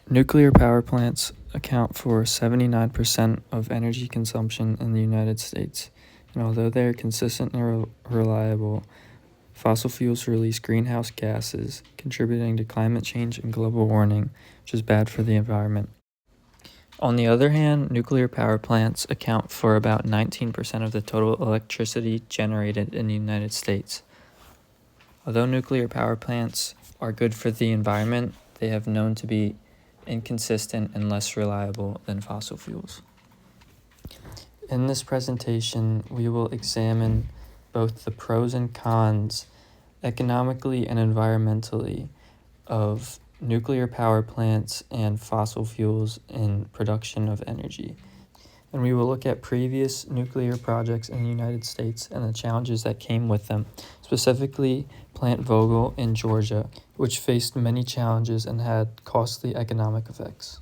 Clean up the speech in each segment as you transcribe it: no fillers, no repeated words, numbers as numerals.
Nuclear power plants account for 79% of energy consumption in the United States, and although they are consistent and reliable, fossil fuels release greenhouse gases, contributing to climate change and global warming, which is bad for the environment. On the other hand, nuclear power plants account for about 19% of the total electricity generated in the United States. Although nuclear power plants are good for the environment, they have known to be inconsistent and less reliable than fossil fuels. In this presentation, we will examine both the pros and cons, economically and environmentally, of nuclear power plants and fossil fuels in production of energy. And we will look at previous nuclear projects in the United States and the challenges that came with them, specifically Plant Vogtle in Georgia, which faced many challenges and had costly economic effects.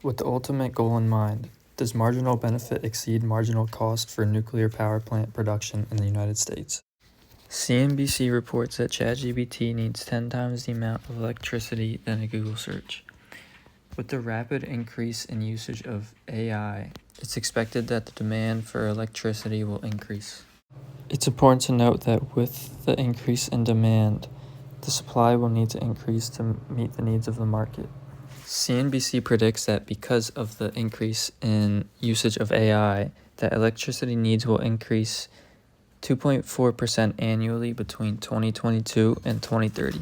With the ultimate goal in mind, does marginal benefit exceed marginal cost for nuclear power plant production in the United States? CNBC reports that ChatGPT needs 10 times the amount of electricity than a Google search. With the rapid increase in usage of AI, it's expected that the demand for electricity will increase. It's important to note that with the increase in demand, the supply will need to increase to meet the needs of the market. CNBC predicts that because of the increase in usage of AI, that electricity needs will increase 2.4% annually between 2022 and 2030.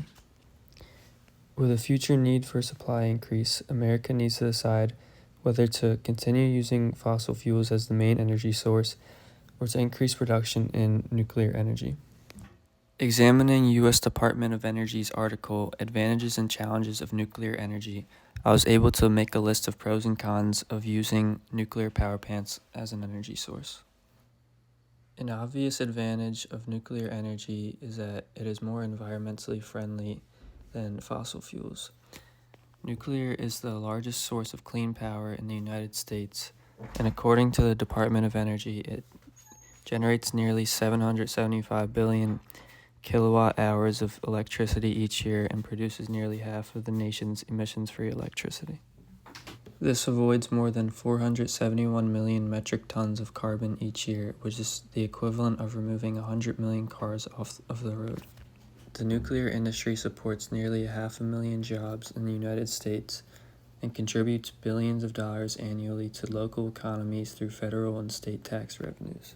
With a future need for supply increase, America needs to decide whether to continue using fossil fuels as the main energy source or to increase production in nuclear energy. Examining U.S. Department of Energy's article, Advantages and Challenges of Nuclear Energy, I was able to make a list of pros and cons of using nuclear power plants as an energy source. An obvious advantage of nuclear energy is that it is more environmentally friendly than fossil fuels. Nuclear is the largest source of clean power in the United States, and according to the Department of Energy, it generates nearly 775 billion kilowatt hours of electricity each year and produces nearly half of the nation's emissions-free electricity. This avoids more than 471 million metric tons of carbon each year, which is the equivalent of removing 100 million cars off of the road. The nuclear industry supports nearly 500,000 jobs in the United States and contributes billions of dollars annually to local economies through federal and state tax revenues.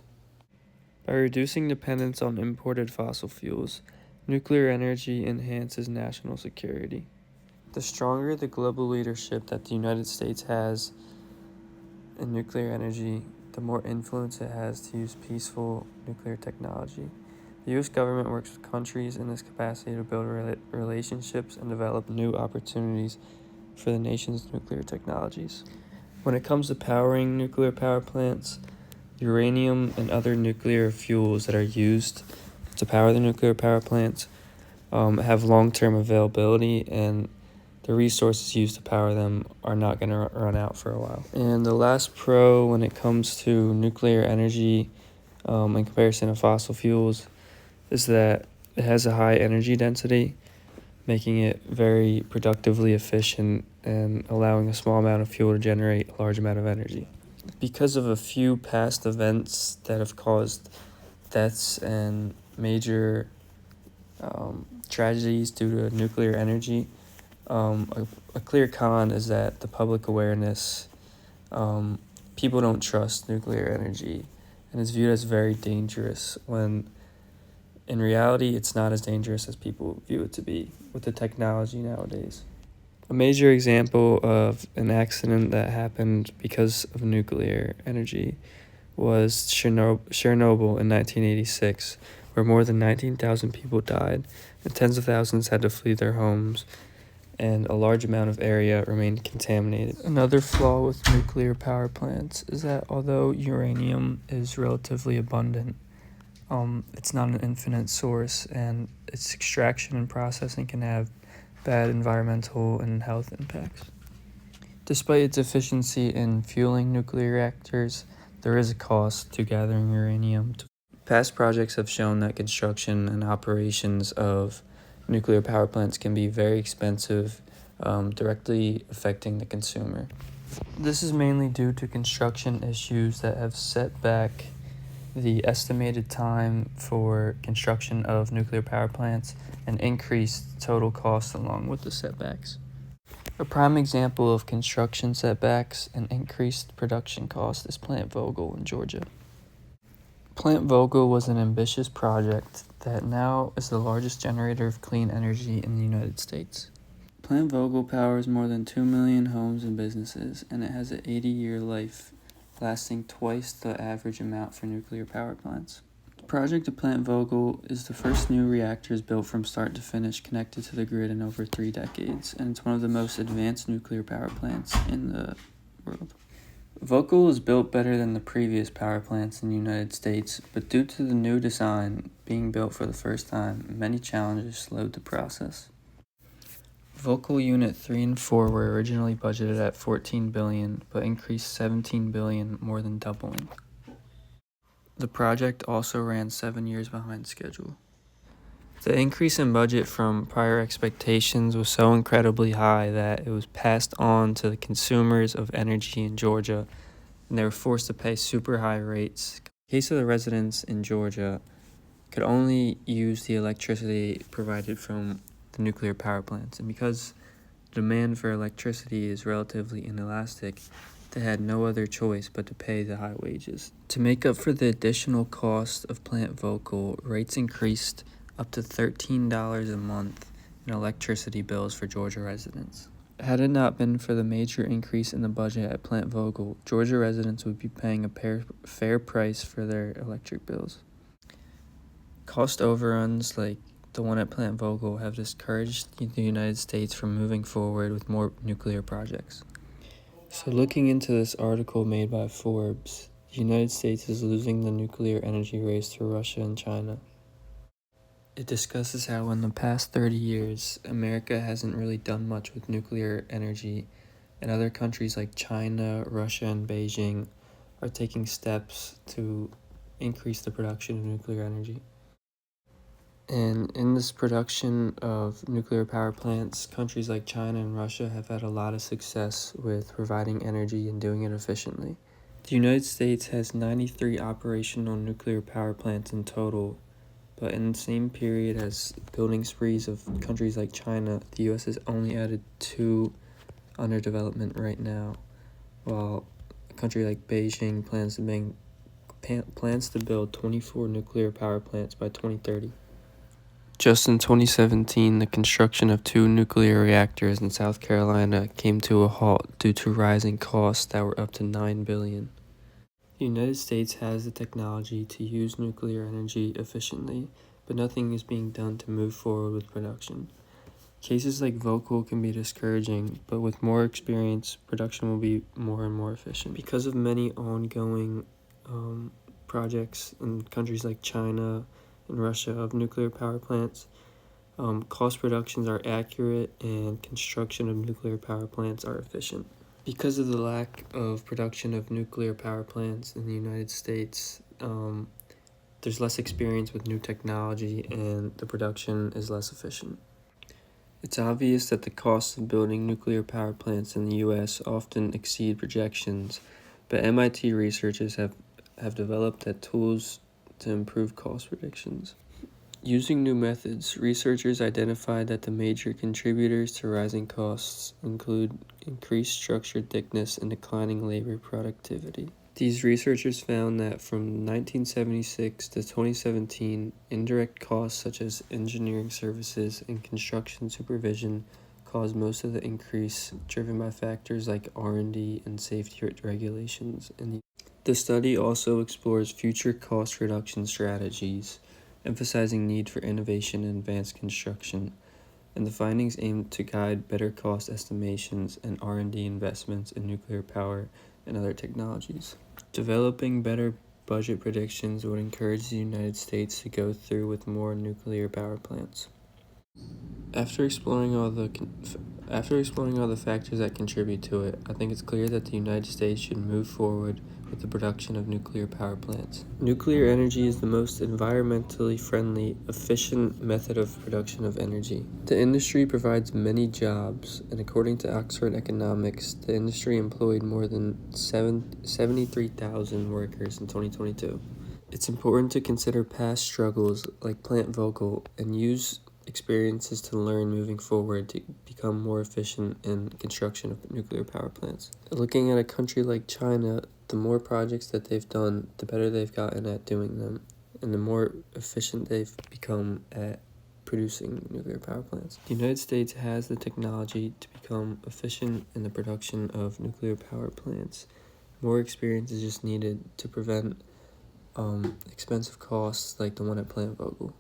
By reducing dependence on imported fossil fuels, nuclear energy enhances national security. The stronger the global leadership that the United States has in nuclear energy, the more influence it has to use peaceful nuclear technology. The U.S. government works with countries in this capacity to build relationships and develop new opportunities for the nation's nuclear technologies. When it comes to powering nuclear power plants, uranium and other nuclear fuels that are used to power the nuclear power plants have long-term availability, and the resources used to power them are not going to run out for a while. And the last pro when it comes to nuclear energy in comparison to fossil fuels is that it has a high energy density, making it very productively efficient and allowing a small amount of fuel to generate a large amount of energy. Because of a few past events that have caused deaths and major tragedies due to nuclear energy, a clear con is that the public awareness, people don't trust nuclear energy and it's viewed as very dangerous when in reality it's not as dangerous as people view it to be with the technology nowadays. A major example of an accident that happened because of nuclear energy was Chernobyl in 1986, where more than 19,000 people died and tens of thousands had to flee their homes, and a large amount of area remained contaminated. Another flaw with nuclear power plants is that although uranium is relatively abundant, it's not an infinite source, and its extraction and processing can have bad environmental and health impacts. Despite its efficiency in fueling nuclear reactors, there is a cost to gathering uranium. Past projects have shown that construction and operations of nuclear power plants can be very expensive, directly affecting the consumer. This is mainly due to construction issues that have set back the estimated time for construction of nuclear power plants and increased total costs along with the setbacks. A prime example of construction setbacks and increased production cost is Plant Vogtle in Georgia. Plant Vogtle was an ambitious project that now is the largest generator of clean energy in the United States. Plant Vogtle powers more than 2 million homes and businesses, and it has an 80-year life, lasting twice the average amount for nuclear power plants. The project of Plant Vogtle is the first new reactors built from start to finish connected to the grid in over 3 decades, and it's one of the most advanced nuclear power plants in the world. Vogtle was built better than the previous power plants in the United States, but due to the new design being built for the first time, many challenges slowed the process. Vogtle Unit 3 and 4 were originally budgeted at $14 billion, but increased $17 billion, more than doubling. The project also ran 7 years behind schedule. The increase in budget from prior expectations was so incredibly high that it was passed on to the consumers of energy in Georgia, and they were forced to pay super high rates. In case of the residents in Georgia, could only use the electricity provided from the nuclear power plants, and because demand for electricity is relatively inelastic, they had no other choice but to pay the high wages. To make up for the additional cost of Plant Vogtle, rates increased up to $13 a month in electricity bills for Georgia residents. Had it not been for the major increase in the budget at Plant Vogtle, Georgia residents would be paying a fair price for their electric bills. Cost overruns like the one at Plant Vogtle have discouraged the United States from moving forward with more nuclear projects. So looking into this article made by Forbes, the United States is losing the nuclear energy race to Russia and China. It discusses how in the past 30 years, America hasn't really done much with nuclear energy, and other countries like China, Russia, and Beijing are taking steps to increase the production of nuclear energy. And in this production of nuclear power plants, countries like China and Russia have had a lot of success with providing energy and doing it efficiently. The United States has 93 operational nuclear power plants in total, but in the same period as building sprees of countries like China, the U.S. has only added 2 under development right now, while a country like Beijing plans to build 24 nuclear power plants by 2030. Just in 2017, the construction of 2 nuclear reactors in South Carolina came to a halt due to rising costs that were up to $9 billion. The United States has the technology to use nuclear energy efficiently, but nothing is being done to move forward with production. Cases like Vogtle can be discouraging, but with more experience, production will be more and more efficient. Because of many ongoing projects in countries like China and Russia of nuclear power plants, cost reductions are accurate and construction of nuclear power plants are efficient. Because of the lack of production of nuclear power plants in the United States, there's less experience with new technology and the production is less efficient. It's obvious that the costs of building nuclear power plants in the U.S. often exceed projections, but MIT researchers have developed tools to improve cost predictions. Using new methods, researchers identified that the major contributors to rising costs include increased structure thickness and declining labor productivity. These researchers found that from 1976 to 2017, indirect costs such as engineering services and construction supervision caused most of the increase, driven by factors like R&D and safety regulations. The study also explores future cost reduction strategies, emphasizing need for innovation in advanced construction, and the findings aim to guide better cost estimations and R&D investments in nuclear power and other technologies. Developing better budget predictions would encourage the United States to go through with more nuclear power plants. After exploring all the factors that contribute to it, I think it's clear that the United States should move forward with the production of nuclear power plants. Nuclear energy is the most environmentally friendly, efficient method of production of energy. The industry provides many jobs, and according to Oxford Economics, the industry employed more than 73,000 workers in 2022. It's important to consider past struggles like Plant Vogtle and use experiences to learn moving forward to become more efficient in construction of nuclear power plants. Looking at a country like China, the more projects that they've done, the better they've gotten at doing them, and the more efficient they've become at producing nuclear power plants. The United States has the technology to become efficient in the production of nuclear power plants. More experience is just needed to prevent expensive costs like the one at Plant Vogtle.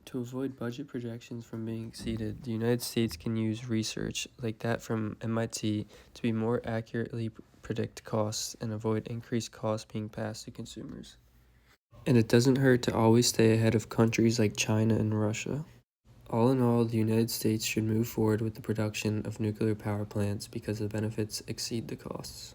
To avoid budget projections from being exceeded, the United States can use research like that from MIT to be more accurately predict costs and avoid increased costs being passed to consumers. And it doesn't hurt to always stay ahead of countries like China and Russia. All in all, the United States should move forward with the production of nuclear power plants because the benefits exceed the costs.